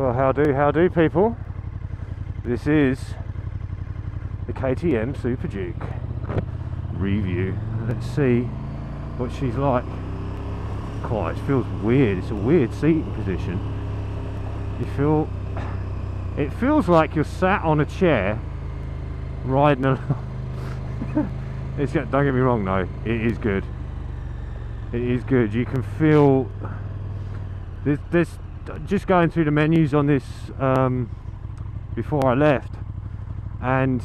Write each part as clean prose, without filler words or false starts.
Well, how do people? This is the KTM Super Duke review. Let's see what she's like. God, it feels weird. It's a weird seating position. It feels like you're sat on a chair riding along. Don't get me wrong though, it is good. It is good. You can feel this just going through the menus on this before I left, and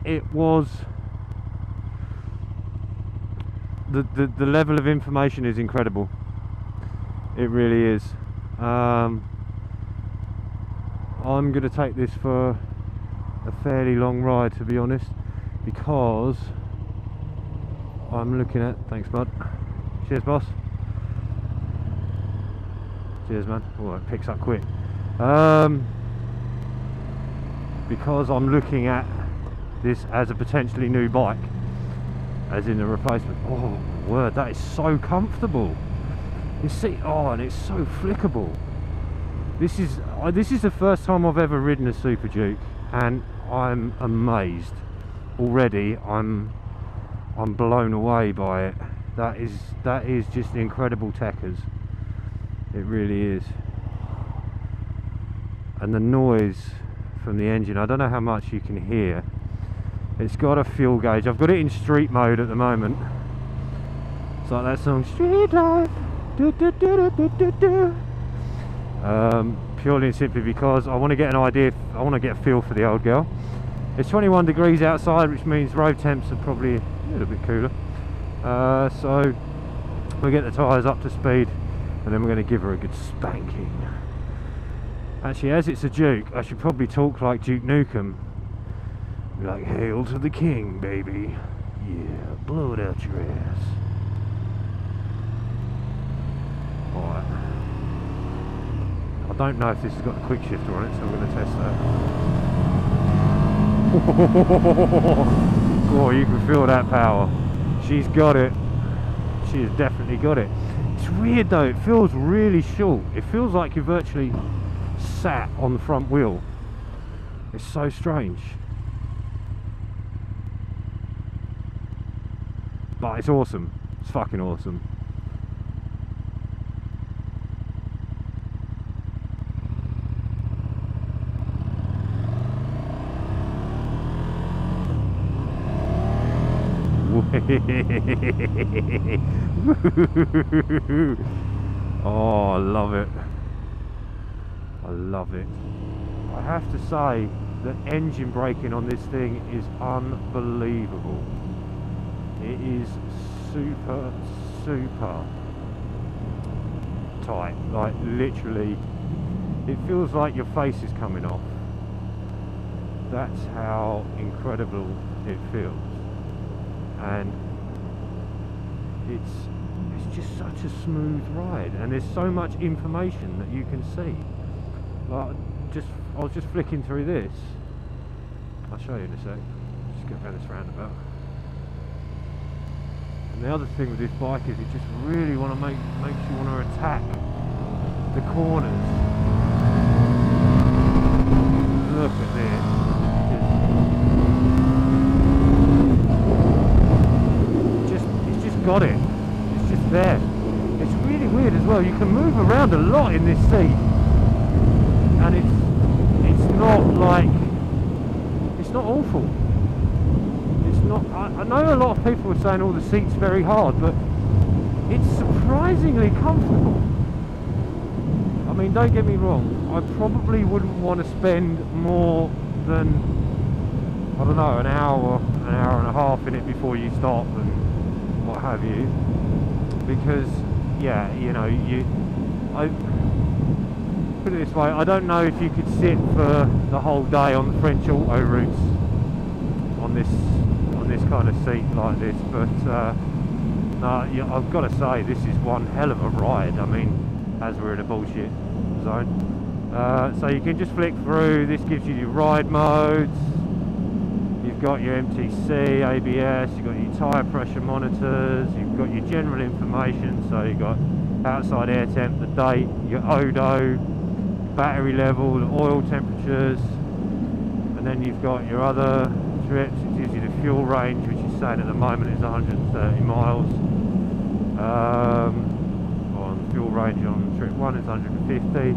it was the level of information is incredible. It really is. I'm going to take this for a fairly long ride, to be honest, because I'm looking at, thanks bud, cheers boss, cheers man, oh it picks up quick, because I'm looking at this as a potentially new bike, as in a replacement. Oh word, that is so comfortable. You see, oh, and it's so flickable. This is the first time I've ever ridden a Super Duke, and I'm amazed already. I'm blown away by it. That is just incredible techers. It really is. And the noise from the engine, I don't know how much you can hear. It's got a fuel gauge. I've got it in street mode at the moment. It's like that song, Street Life. Do, do, do, do, do, do. Purely and simply because I want to get an idea, I want to get a feel for the old girl. It's 21 degrees outside, which means road temps are probably a little bit cooler. So we'll get the tyres up to speed, and then we're going to give her a good spanking. Actually, as it's a Duke, I should probably talk like Duke Nukem. Be like, hail to the king, baby. Yeah, blow it out your ass. Alright. I don't know if this has got a quick shifter on it, so I'm going to test that. Oh, you can feel that power. She's got it. She has definitely got it. It's weird though, it feels really short. It feels like you're virtually sat on the front wheel. It's so strange. But it's awesome. It's fucking awesome. Oh, I love it. I love it. I have to say that engine braking on this thing is unbelievable. It is super tight. Like literally, it feels like your face is coming off. That's how incredible it feels. And it's just such a smooth ride, and there's so much information that you can see. Like I was just flicking through this. I'll show you in a sec. Just go around this roundabout. And the other thing with this bike is it just really makes you want to attack the corners. Look at this. Got it. It's just there. It's really weird as well. You can move around a lot in this seat, and it's not like, it's not awful. It's not. I know a lot of people are saying, "Oh, the seat's very hard," but it's surprisingly comfortable. I mean, don't get me wrong. I probably wouldn't want to spend more than, I don't know, an hour and a half in it before you stop and what have you, because yeah, you know, I put it this way, I don't know if you could sit for the whole day on the French auto routes on this kind of seat like this, but no, yeah, I've got to say this is one hell of a ride. I mean, as we're in a bullshit zone, so you can just flick through. This gives you your ride modes. You've got your MTC, ABS, you've got your tyre pressure monitors, you've got your general information, so you've got outside air temp, the date, your odo, battery level, the oil temperatures, and then you've got your other trips. It gives you the fuel range, which is saying at the moment is 130 miles. On fuel range on trip 1 is 150.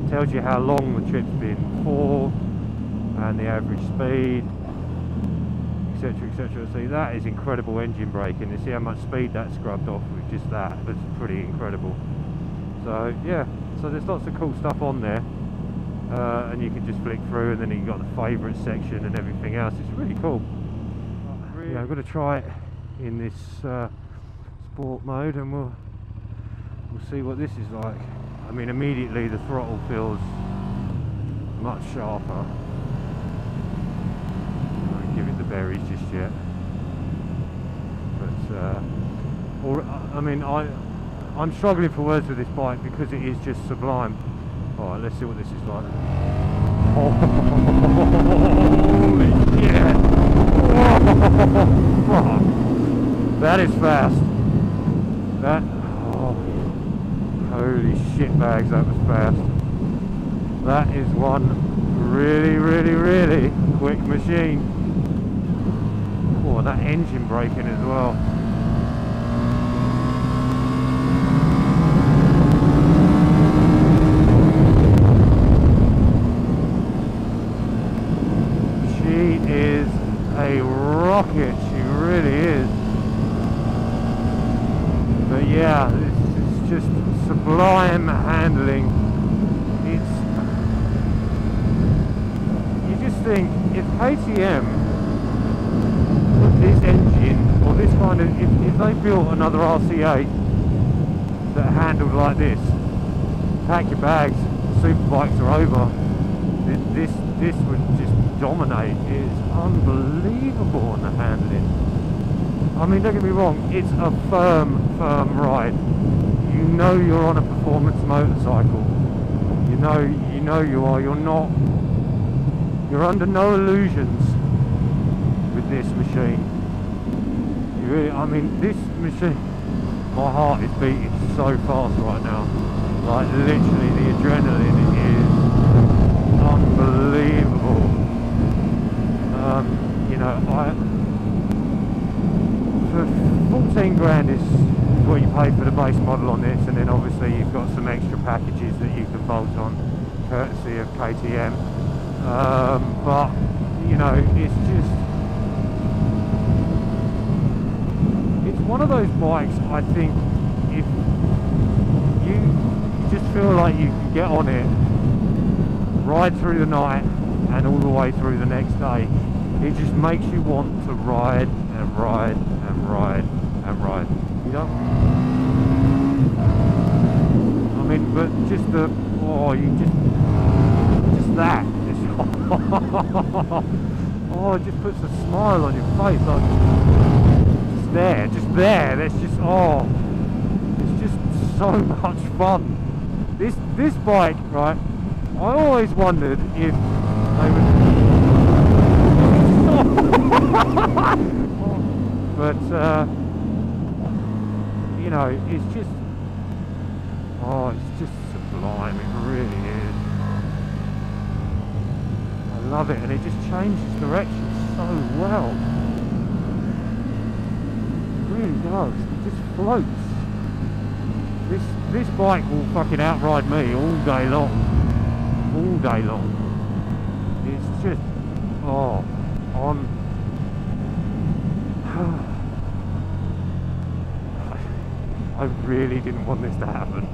Tells you how long the trip's been for and the average speed, etc, etc. See, that is incredible engine braking. You see how much speed that scrubbed off with just that. That's pretty incredible. So yeah, so there's lots of cool stuff on there, and you can just flick through, and then you've got the favourite section and everything else. It's really cool. Yeah, I've got to try it in this sport mode, and we'll see what this is like. I mean, immediately the throttle feels much sharper. I won't give it the berries just yet, but I mean, I'm struggling for words with this bike because it is just sublime. Alright, let's see what this is like. Holy shit! Whoa. That is fast. That, oh, holy shit bags, that was fast. That is one really, really, really quick machine. Oh, that engine braking as well. A rocket, she really is. But yeah, it's just sublime handling. You just think, if KTM put this engine, or this kind of, if they built another RC8 that handled like this, pack your bags, superbikes are over. This would just dominate. It's unbelievable on the handling. I mean, don't get me wrong, it's a firm ride. You know you're on a performance motorcycle. You know you are. You're under no illusions with this machine. You really, I mean, this machine, my heart is beating so fast right now. Like, literally, the adrenaline is unbelievable. You know, for 14 grand is what you pay for the base model on this, and then obviously you've got some extra packages that you can bolt on, courtesy of KTM. But you know, it's one of those bikes. I think if you just feel like you can get on it, ride through the night and all the way through the next day. It just makes you want to ride and ride and ride and ride. You know? I mean, but just the, oh, you just that. Oh, it just puts a smile on your face. Like, just there. That's just, oh, it's just so much fun. This bike, right? I always wondered if they would, but you know, it's just, oh, it's just sublime. It really is. I love it, and it just changes direction so well. It really does. It just floats. This bike will fucking outride me all day long. All day long. It's just, oh, on. I really didn't want this to happen,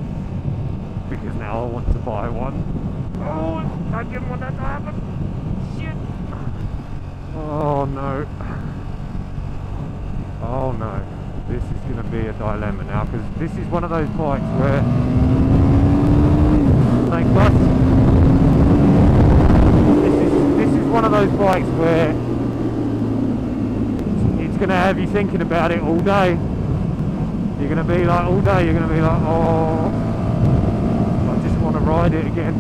because now I want to buy one. Oh, I didn't want that to happen. Shit. Oh no. Oh no. This is going to be a dilemma now, because this is one of those bikes where, thank God, this is one of those bikes where it's going to have you thinking about it all day. You're going to be like, all day, you're going to be like, oh, I just want to ride it again.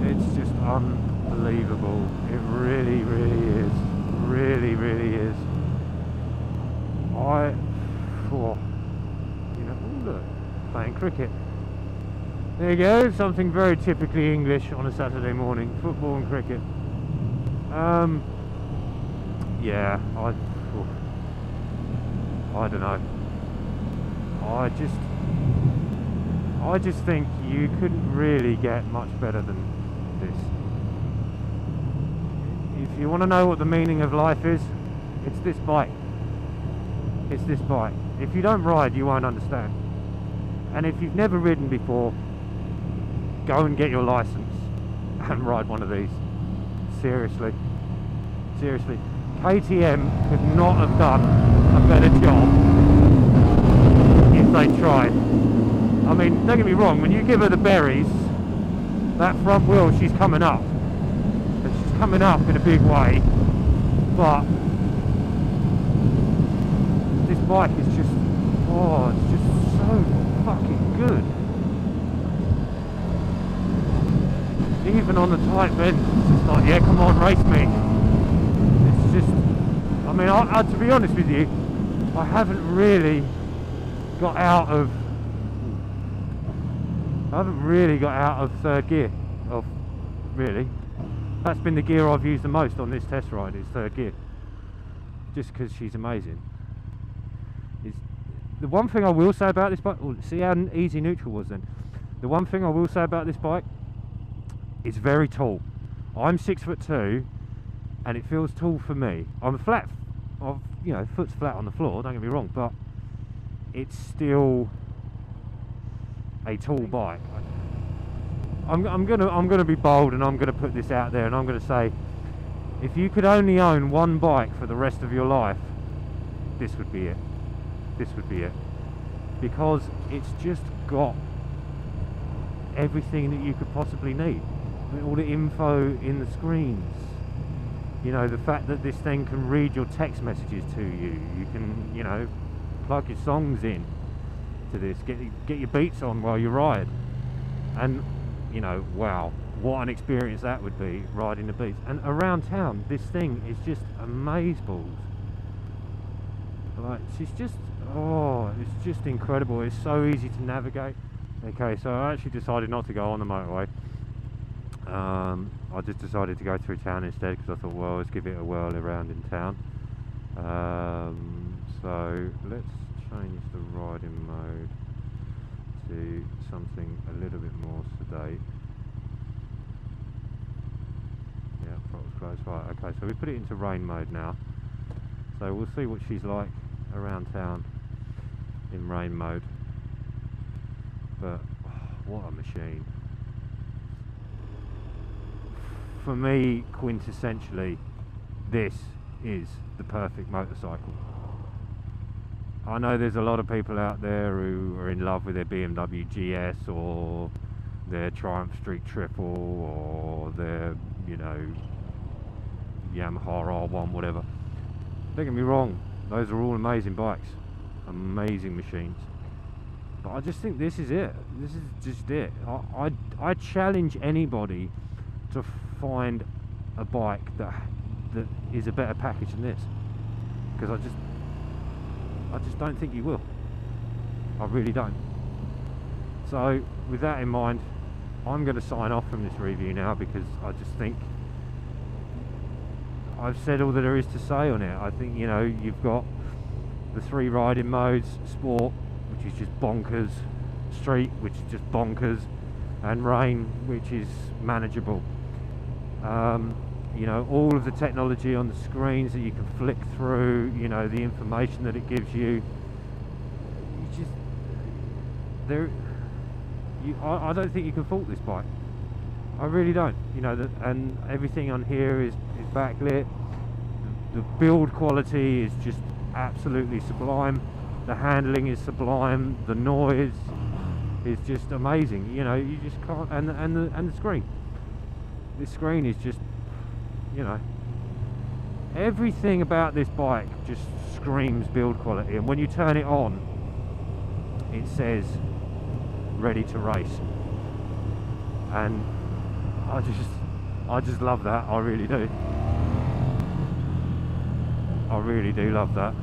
It's just unbelievable. It really, really is. Really, really is. I cricket. There you go, something very typically English on a Saturday morning, football and cricket. Yeah, I don't know. I just think you couldn't really get much better than this. If you want to know what the meaning of life is, it's this bike. It's this bike. If you don't ride, you won't understand. And if you've never ridden before, go and get your license and ride one of these. Seriously. Seriously. KTM could not have done a better job if they tried. I mean, don't get me wrong, when you give her the berries, that front wheel, she's coming up. And she's coming up in a big way. But this bike is just, oh, it's just so fucking good. Even on the tight bend, it's just like, yeah, come on, race me. It's just, I mean, to be honest with you, I haven't really got out of third gear. Really. That's been the gear I've used the most on this test ride, is third gear. Just because she's amazing. The one thing I will say about this bike, see how easy neutral was then. The one thing I will say about this bike, it's very tall. I'm 6'2", and it feels tall for me. I'm flat, foot's flat on the floor, don't get me wrong, but it's still a tall bike. I'm gonna be bold, and I'm gonna put this out there, and I'm gonna say, if you could only own one bike for the rest of your life, this would be it. This would be it, because it's just got everything that you could possibly need. All the info in the screens, you know, the fact that this thing can read your text messages to you. You can, you know, plug your songs in to this, get your beats on while you ride, and you know, wow, what an experience that would be, riding the beats. And around town, this thing is just amazeballs. Like, she's just, oh, it's just incredible. It's so easy to navigate. Okay, so I actually decided not to go on the motorway. I just decided to go through town instead, because I thought, well, let's give it a whirl around in town. So let's change the riding mode to something a little bit more sedate. Yeah, throttle's closed. Right, okay, so we put it into rain mode now. So we'll see what she's like around town in rain mode. But oh, what a machine. For me, quintessentially, this is the perfect motorcycle. I know there's a lot of people out there who are in love with their BMW GS or their Triumph Street Triple or their, you know, Yamaha R1, whatever. Don't get me wrong, those are all amazing bikes, amazing machines. But I just think this is it. This is just it. I challenge anybody to find a bike that is a better package than this, because I just don't think you will. I really don't. So with that in mind, I'm going to sign off from this review now, because I just think I've said all that there is to say on it. I think, you know, you've got the 3 riding modes: sport, which is just bonkers, street, which is just bonkers, and rain, which is manageable. You know, all of the technology on the screens that you can flick through, you know, the information that it gives you. I don't think you can fault this bike. I really don't. You know, and everything on here is backlit. The build quality is just absolutely sublime. The handling is sublime. The noise is just amazing. You know, you just can't. And the screen. This screen is just, you know, everything about this bike just screams build quality. And when you turn it on, it says ready to race. And I just love that. I really do. I really do love that.